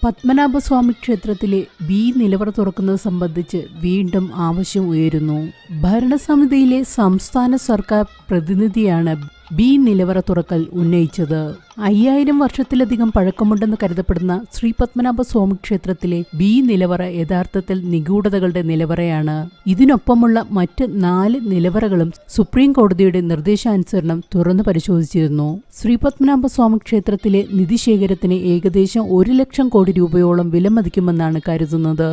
പത്മനാഭസ്വാമി ക്ഷേത്രത്തിലെ ബി നിലവറ തുറക്കുന്നത് സംബന്ധിച്ച് വീണ്ടും ആവശ്യം ഉയരുന്നു. ഭരണസമിതിയിലെ സംസ്ഥാന സർക്കാർ പ്രതിനിധിയാണ് ബി നിലവറ തുറക്കൽ ഉന്നയിച്ചത്. 5000 വർഷത്തിലധികം പഴക്കമുണ്ടെന്ന് കരുതപ്പെടുന്ന ശ്രീ പത്മനാഭസ്വാമി ക്ഷേത്രത്തിലെ ബി നിലവറ യഥാർത്ഥത്തിൽ നിഗൂഢതകളുടെ നിലവറയാണ്. ഇതിനൊപ്പമുള്ള മറ്റ് 4 നിലവറകളും സുപ്രീം കോടതിയുടെ നിർദ്ദേശാനുസരണം തുറന്നു പരിശോധിച്ചിരുന്നു. ശ്രീ പത്മനാഭസ്വാമി ക്ഷേത്രത്തിലെ നിധിശേഖരത്തിന് ഏകദേശം 1 ലക്ഷം കോടി രൂപയോളം വിലമതിക്കുമെന്നാണ് കരുതുന്നത്.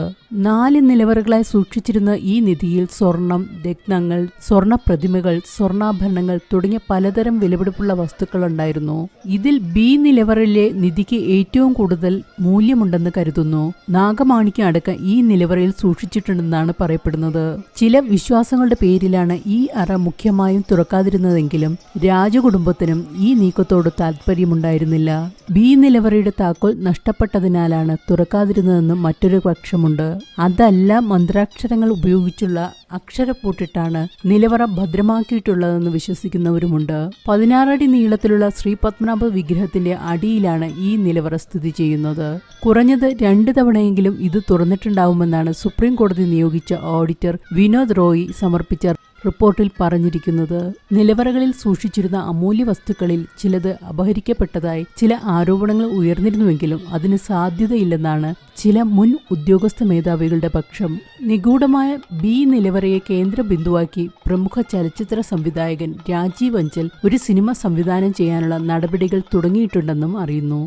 4 നിലവറകളായി സൂക്ഷിച്ചിരുന്ന ഈ നിധിയിൽ സ്വർണം, രത്നങ്ങൾ, സ്വർണ്ണ പ്രതിമകൾ, സ്വർണ്ണാഭരണങ്ങൾ തുടങ്ങിയ പലതരം വിലപിടിപ്പുള്ള വസ്തുക്കളുണ്ടായിരുന്നു. ഇതിൽ ബി നിലവറയിലെ നിധിക്ക് ഏറ്റവും കൂടുതൽ മൂല്യമുണ്ടെന്ന് കരുതുന്നു. നാഗമാണിക്യം അടക്കം ഈ നിലവറയിൽ സൂക്ഷിച്ചിട്ടുണ്ടെന്നാണ് പറയപ്പെടുന്നത്. ചില വിശ്വാസങ്ങളുടെ പേരിലാണ് ഈ അറ മുഖ്യമായും തുറക്കാതിരുന്നതെങ്കിലും രാജകുടുംബത്തിനും ഈ നീക്കത്തോട് താല്പര്യമുണ്ടായിരുന്നില്ല. ബി നിലവറയുടെ താക്കോൽ നഷ്ടപ്പെട്ടതിനാലാണ് തുറക്കാതിരുന്നതെന്നും മറ്റൊരു പക്ഷമുണ്ട്. അതല്ല, മന്ത്രാക്ഷരങ്ങൾ ഉപയോഗിച്ചുള്ള അക്ഷരപ്പൂട്ടിട്ടാണ് നിലവറ ഭദ്രമാക്കിയിട്ടുള്ളതെന്ന് വിശ്വസിക്കുന്നവരുമുണ്ട്. 16 അടി നീളത്തിലുള്ള ശ്രീ പത്മനാഭ വിഗ്രഹത്തിന്റെ അടിയിലാണ് ഈ നിലവറ സ്ഥിതി ചെയ്യുന്നത്. കുറഞ്ഞത് 2 തവണയെങ്കിലും ഇത് തുറന്നിട്ടുണ്ടാവുമെന്നാണ് സുപ്രീം കോടതി നിയോഗിച്ച ഓഡിറ്റർ വിനോദ് റോയി സമർപ്പിച്ച റിപ്പോർട്ടിൽ പറഞ്ഞിരിക്കുന്നത്. നിലവറകളിൽ സൂക്ഷിച്ചിരുന്ന അമൂല്യ വസ്തുക്കളിൽ ചിലത് അപഹരിക്കപ്പെട്ടതായി ചില ആരോപണങ്ങൾ ഉയർന്നിരുന്നുവെങ്കിലും അതിന് സാധ്യതയില്ലെന്നാണ് ചില മുൻ ഉദ്യോഗസ്ഥ മേധാവികളുടെ പക്ഷം. നിഗൂഢമായ ബി നിലവറയെ കേന്ദ്ര ബിന്ദുവാക്കി പ്രമുഖ ചലച്ചിത്ര സംവിധായകൻ രാജീവ് അഞ്ചൽ ഒരു സിനിമ സംവിധാനം ചെയ്യാനുള്ള നടപടികൾ തുടങ്ങിയിട്ടുണ്ടെന്നും അറിയുന്നു.